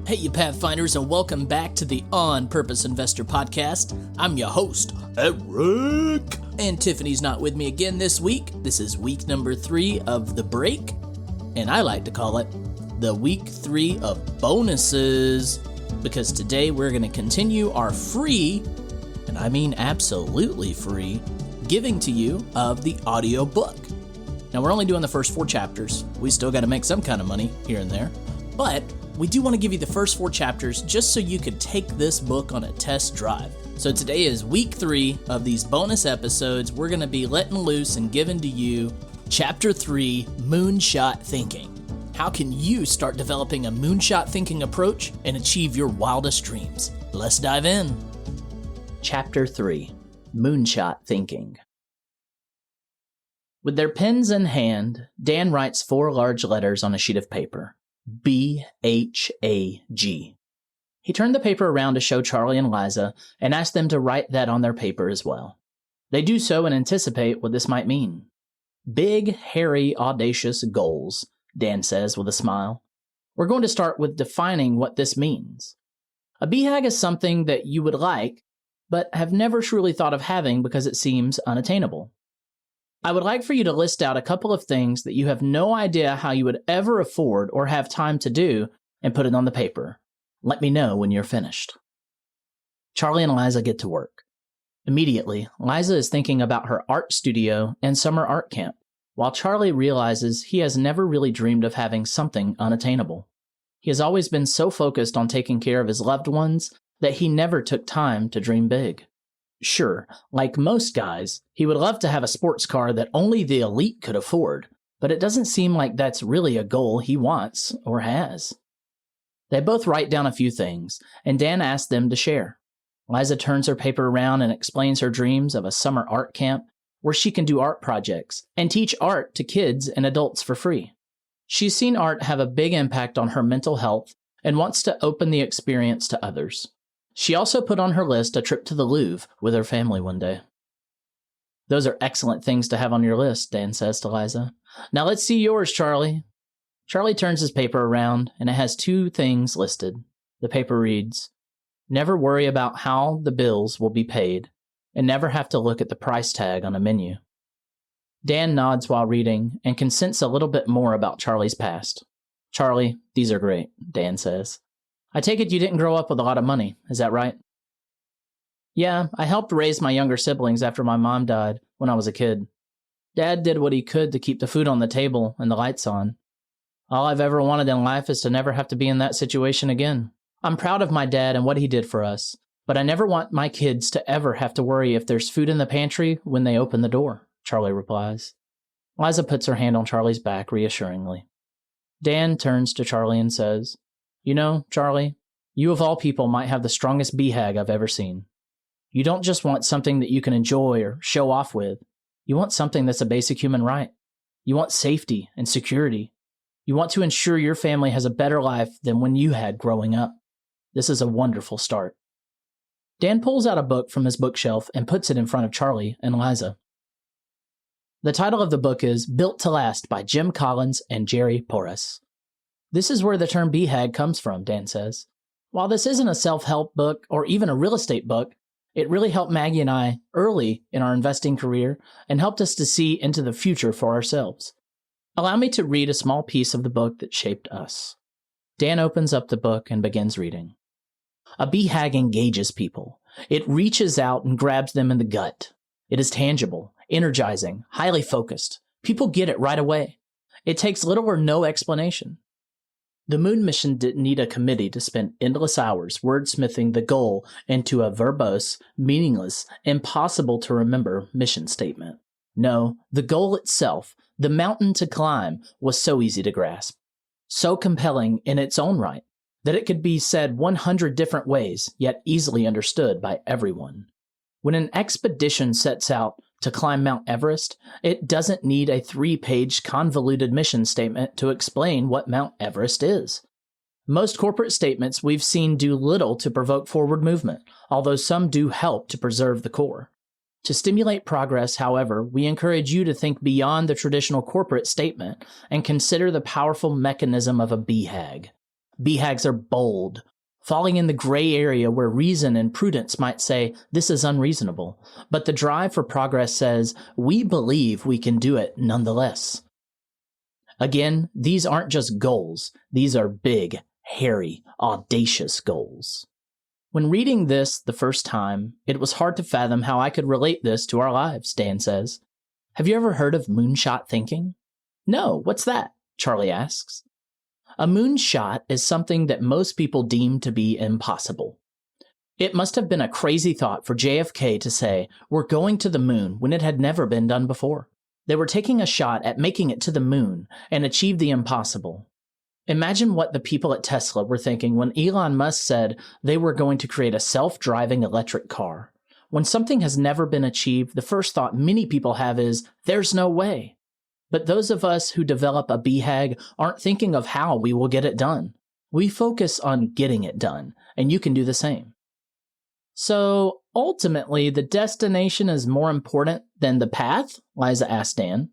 Hey, you Pathfinders, and welcome back to the On Purpose Investor Podcast. I'm your host, Eric. And Tiffany's not with me again this week. This is week number 3 of The Break, and I like to call it the week 3 of bonuses, because today we're going to continue our free, and I mean absolutely free, giving to you of the audiobook. Now, we're only doing the first 4 chapters. We still got to make some kind of money here and there, but we do want to give you the first 4 chapters just so you could take this book on a test drive. So today is week 3 of these bonus episodes. We're going to be letting loose and giving to you Chapter 3, Moonshot Thinking. How can you start developing a moonshot thinking approach and achieve your wildest dreams? Let's dive in. Chapter 3, Moonshot Thinking. With their pens in hand, Dan writes 4 large letters on a sheet of paper. B-H-A-G. He turned the paper around to show Charlie and Liza and asked them to write that on their paper as well. They do so and anticipate what this might mean. Big, hairy, audacious goals, Dan says with a smile. We're going to start with defining what this means. A BHAG is something that you would like, but have never truly thought of having because it seems unattainable. I would like for you to list out a couple of things that you have no idea how you would ever afford or have time to do and put it on the paper. Let me know when you're finished. Charlie and Liza get to work. Immediately, Liza is thinking about her art studio and summer art camp, while Charlie realizes he has never really dreamed of having something unattainable. He has always been so focused on taking care of his loved ones that he never took time to dream big. Sure, like most guys, he would love to have a sports car that only the elite could afford, but it doesn't seem like that's really a goal he wants or has. They both write down a few things, and Dan asks them to share. Liza turns her paper around and explains her dreams of a summer art camp where she can do art projects and teach art to kids and adults for free. She's seen art have a big impact on her mental health and wants to open the experience to others. She also put on her list a trip to the Louvre with her family one day. Those are excellent things to have on your list, Dan says to Liza. Now let's see yours, Charlie. Charlie turns his paper around, and it has 2 things listed. The paper reads, never worry about how the bills will be paid, and never have to look at the price tag on a menu. Dan nods while reading, and can sense a little bit more about Charlie's past. Charlie, these are great, Dan says. I take it you didn't grow up with a lot of money, is that right? Yeah, I helped raise my younger siblings after my mom died when I was a kid. Dad did what he could to keep the food on the table and the lights on. All I've ever wanted in life is to never have to be in that situation again. I'm proud of my dad and what he did for us, but I never want my kids to ever have to worry if there's food in the pantry when they open the door, Charlie replies. Liza puts her hand on Charlie's back reassuringly. Dan turns to Charlie and says, you know, Charlie, you of all people might have the strongest BHAG I've ever seen. You don't just want something that you can enjoy or show off with. You want something that's a basic human right. You want safety and security. You want to ensure your family has a better life than when you had growing up. This is a wonderful start. Dan pulls out a book from his bookshelf and puts it in front of Charlie and Liza. The title of the book is Built to Last by Jim Collins and Jerry Porras. This is where the term BHAG comes from, Dan says. While this isn't a self-help book or even a real estate book, it really helped Maggie and I early in our investing career and helped us to see into the future for ourselves. Allow me to read a small piece of the book that shaped us. Dan opens up the book and begins reading. A BHAG engages people. It reaches out and grabs them in the gut. It is tangible, energizing, highly focused. People get it right away. It takes little or no explanation. The moon mission didn't need a committee to spend endless hours wordsmithing the goal into a verbose, meaningless, impossible-to-remember mission statement. No, the goal itself, the mountain to climb, was so easy to grasp, so compelling in its own right, that it could be said 100 different ways, yet easily understood by everyone. When an expedition sets out to climb Mount Everest, it doesn't need a 3-page convoluted mission statement to explain what Mount Everest is. Most corporate statements we've seen do little to provoke forward movement, although some do help to preserve the core. To stimulate progress, however, we encourage you to think beyond the traditional corporate statement and consider the powerful mechanism of a BHAG. BHAGs are bold, falling in the gray area where reason and prudence might say, this is unreasonable. But the drive for progress says, we believe we can do it nonetheless. Again, these aren't just goals. These are big, hairy, audacious goals. When reading this the first time, it was hard to fathom how I could relate this to our lives, Dan says. Have you ever heard of moonshot thinking? No, what's that? Charlie asks. A moonshot is something that most people deem to be impossible. It must have been a crazy thought for JFK to say, we're going to the moon when it had never been done before. They were taking a shot at making it to the moon and achieve the impossible. Imagine what the people at Tesla were thinking when Elon Musk said they were going to create a self-driving electric car. When something has never been achieved, the first thought many people have is, there's no way. But those of us who develop a BHAG aren't thinking of how we will get it done. We focus on getting it done, and you can do the same. So, ultimately, the destination is more important than the path? Liza asked Dan.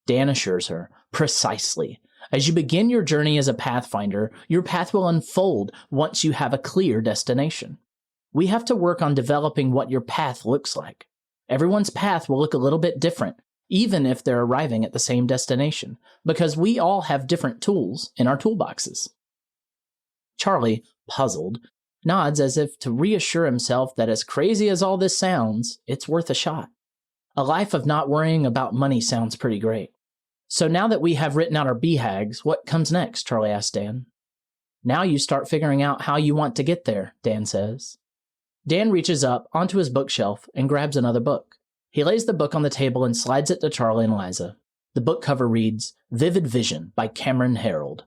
Dan assures her, precisely. As you begin your journey as a Pathfinder, your path will unfold once you have a clear destination. We have to work on developing what your path looks like. Everyone's path will look a little bit different, even if they're arriving at the same destination, because we all have different tools in our toolboxes. Charlie, puzzled, nods as if to reassure himself that as crazy as all this sounds, it's worth a shot. A life of not worrying about money sounds pretty great. So now that we have written out our BHAGs, what comes next? Charlie asked Dan. Now you start figuring out how you want to get there, Dan says. Dan reaches up onto his bookshelf and grabs another book. He lays the book on the table and slides it to Charlie and Liza. The book cover reads, Vivid Vision by Cameron Herold.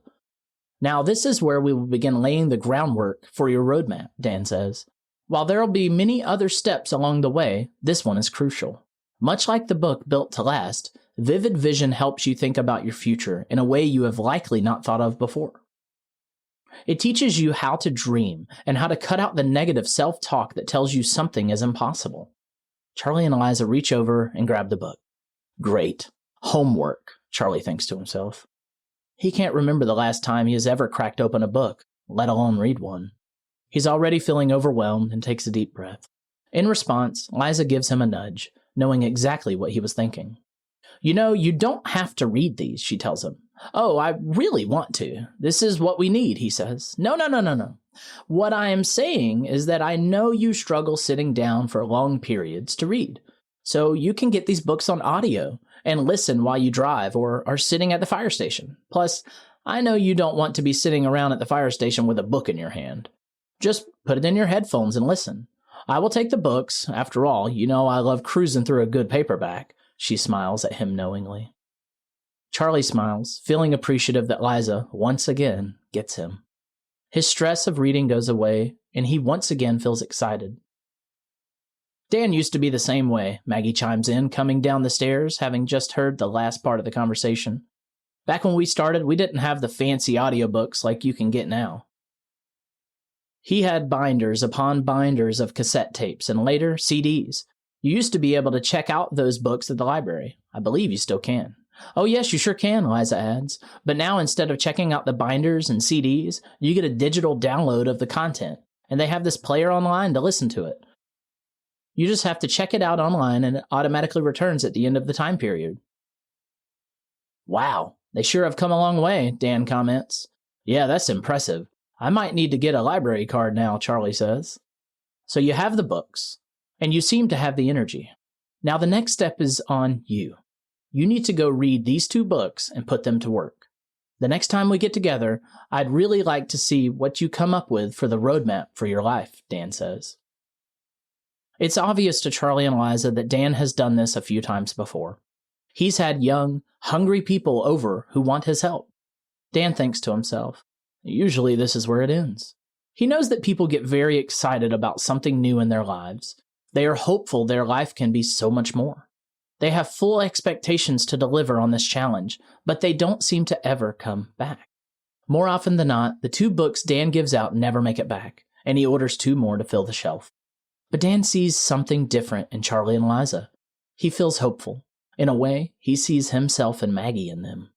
Now this is where we will begin laying the groundwork for your roadmap, Dan says. While there will be many other steps along the way, this one is crucial. Much like the book Built to Last, Vivid Vision helps you think about your future in a way you have likely not thought of before. It teaches you how to dream and how to cut out the negative self-talk that tells you something is impossible. Charlie and Eliza reach over and grab the book. Great. Homework, Charlie thinks to himself. He can't remember the last time he has ever cracked open a book, let alone read one. He's already feeling overwhelmed and takes a deep breath. In response, Liza gives him a nudge, knowing exactly what he was thinking. You know, you don't have to read these, she tells him. Oh, I really want to. This is what we need, he says. No. What I am saying is that I know you struggle sitting down for long periods to read. So you can get these books on audio and listen while you drive or are sitting at the fire station. Plus, I know you don't want to be sitting around at the fire station with a book in your hand. Just put it in your headphones and listen. I will take the books. After all, you know I love cruising through a good paperback. She smiles at him knowingly. Charlie smiles, feeling appreciative that Liza, once again, gets him. His stress of reading goes away, and he once again feels excited. Dan used to be the same way, Maggie chimes in, coming down the stairs, having just heard the last part of the conversation. Back when we started, we didn't have the fancy audiobooks like you can get now. He had binders upon binders of cassette tapes, and later, CDs. You used to be able to check out those books at the library. I believe you still can. Oh yes, you sure can, Liza adds. But now instead of checking out the binders and CDs, you get a digital download of the content, and they have this player online to listen to it. You just have to check it out online and it automatically returns at the end of the time period. Wow, they sure have come a long way, Dan comments. Yeah, that's impressive. I might need to get a library card now, Charlie says. So you have the books, and you seem to have the energy. Now the next step is on you. You need to go read these 2 books and put them to work. The next time we get together, I'd really like to see what you come up with for the roadmap for your life, Dan says. It's obvious to Charlie and Liza that Dan has done this a few times before. He's had young, hungry people over who want his help. Dan thinks to himself, usually this is where it ends. He knows that people get very excited about something new in their lives. They are hopeful their life can be so much more. They have full expectations to deliver on this challenge, but they don't seem to ever come back. More often than not, the 2 books Dan gives out never make it back, and he orders 2 more to fill the shelf. But Dan sees something different in Charlie and Liza. He feels hopeful. In a way, he sees himself and Maggie in them.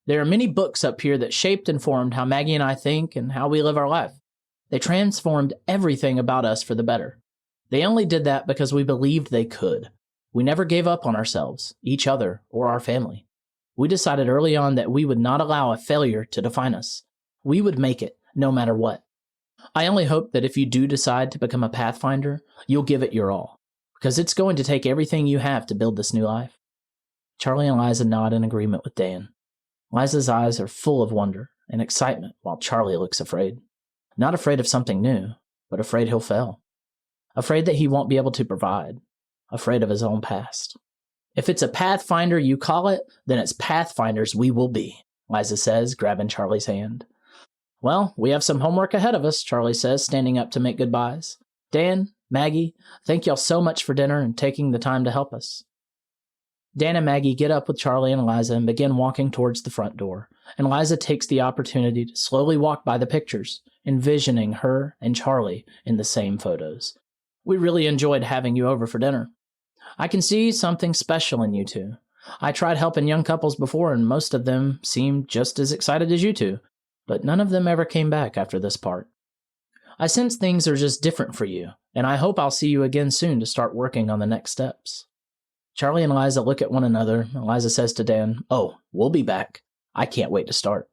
There are many books up here that shaped and formed how Maggie and I think and how we live our life. They transformed everything about us for the better. They only did that because we believed they could. We never gave up on ourselves, each other, or our family. We decided early on that we would not allow a failure to define us. We would make it, no matter what. I only hope that if you do decide to become a Pathfinder, you'll give it your all, because it's going to take everything you have to build this new life. Charlie and Liza nod in agreement with Dan. Liza's eyes are full of wonder and excitement, while Charlie looks afraid. Not afraid of something new, but afraid he'll fail. Afraid that he won't be able to provide. Afraid of his own past. If it's a Pathfinder you call it, then it's Pathfinders we will be, Liza says, grabbing Charlie's hand. Well, we have some homework ahead of us, Charlie says, standing up to make goodbyes. Dan, Maggie, thank y'all so much for dinner and taking the time to help us. Dan and Maggie get up with Charlie and Liza and begin walking towards the front door, and Liza takes the opportunity to slowly walk by the pictures, envisioning her and Charlie in the same photos. We really enjoyed having you over for dinner. I can see something special in you two. I tried helping young couples before, and most of them seemed just as excited as you two, but none of them ever came back after this part. I sense things are just different for you, and I hope I'll see you again soon to start working on the next steps. Charlie and Liza look at one another. Liza says to Dan, "Oh, we'll be back. I can't wait to start."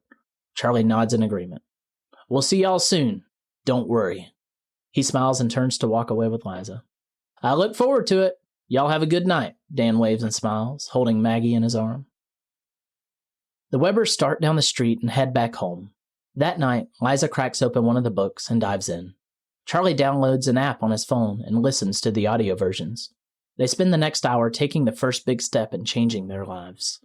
Charlie nods in agreement. "We'll see y'all soon. Don't worry." He smiles and turns to walk away with Liza. "I look forward to it. Y'all have a good night," Dan waves and smiles, holding Maggie in his arm. The Webbers start down the street and head back home. That night, Liza cracks open one of the books and dives in. Charlie downloads an app on his phone and listens to the audio versions. They spend the next hour taking the first big step in changing their lives.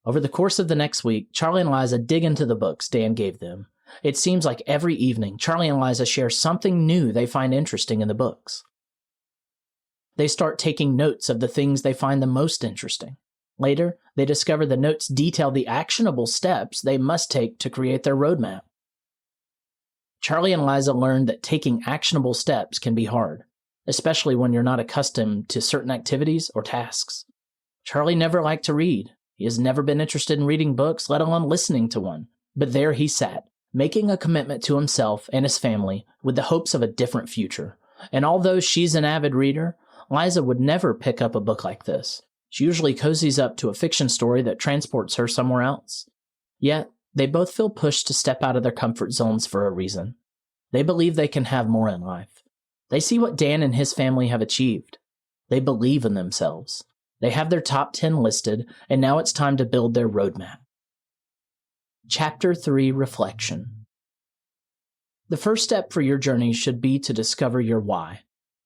Over the course of the next week, Charlie and Liza dig into the books Dan gave them. It seems like every evening, Charlie and Liza share something new they find interesting in the books. They start taking notes of the things they find the most interesting. Later, they discover the notes detail the actionable steps they must take to create their roadmap. Charlie and Liza learn that taking actionable steps can be hard, especially when you're not accustomed to certain activities or tasks. Charlie never liked to read. He has never been interested in reading books, let alone listening to one. But there he sat, making a commitment to himself and his family with the hopes of a different future. And although she's an avid reader, Liza would never pick up a book like this. She usually cozies up to a fiction story that transports her somewhere else. Yet, they both feel pushed to step out of their comfort zones for a reason. They believe they can have more in life. They see what Dan and his family have achieved. They believe in themselves. They have their top 10 listed, and now it's time to build their roadmap. Chapter 3 Reflection. The first step for your journey should be to discover your why.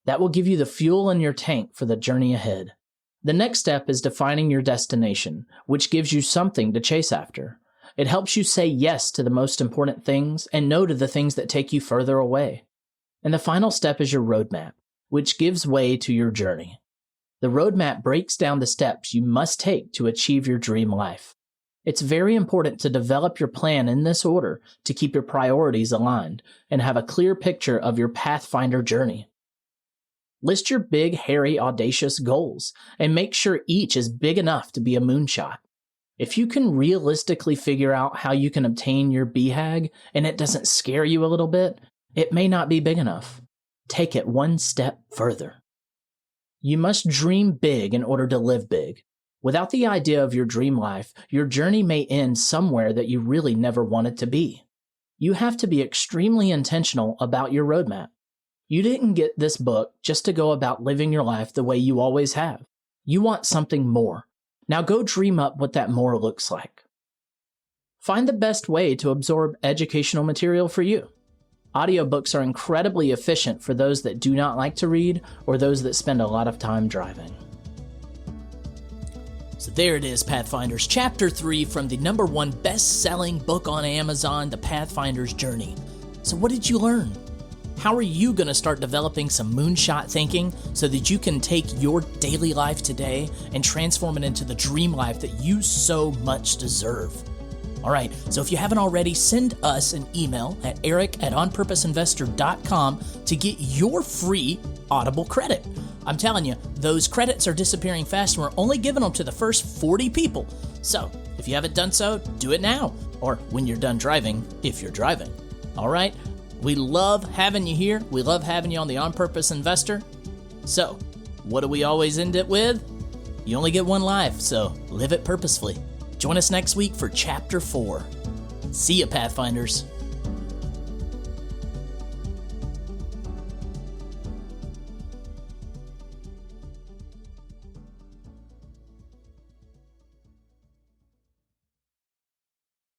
That will give you the fuel in your tank for the journey ahead. The next step is defining your destination, which gives you something to chase after. It helps you say yes to the most important things and no to the things that take you further away. And the final step is your roadmap, which gives way to your journey. The roadmap breaks down the steps you must take to achieve your dream life. It's very important to develop your plan in this order to keep your priorities aligned and have a clear picture of your Pathfinder journey. List your big, hairy, audacious goals and make sure each is big enough to be a moonshot. If you can realistically figure out how you can obtain your BHAG and it doesn't scare you a little bit, it may not be big enough. Take it one step further. You must dream big in order to live big. Without the idea of your dream life, your journey may end somewhere that you really never wanted to be. You have to be extremely intentional about your roadmap. You didn't get this book just to go about living your life the way you always have. You want something more. Now go dream up what that more looks like. Find the best way to absorb educational material for you. Audiobooks are incredibly efficient for those that do not like to read or those that spend a lot of time driving. So there it is, Pathfinders, Chapter 3 from the #1 best-selling book on Amazon, The Pathfinder's Journey. So what did you learn? How are you going to start developing some moonshot thinking so that you can take your daily life today and transform it into the dream life that you so much deserve? All right, so if you haven't already, send us an email at eric@onpurposeinvestor.com to get your free Audible credit. I'm telling you, those credits are disappearing fast, and we're only giving them to the first 40 people. So, if you haven't done so, do it now. Or when you're done driving, if you're driving. All right? We love having you here. We love having you on the On Purpose Investor. So, what do we always end it with? You only get one life, so live it purposefully. Join us next week for Chapter 4. See ya, Pathfinders.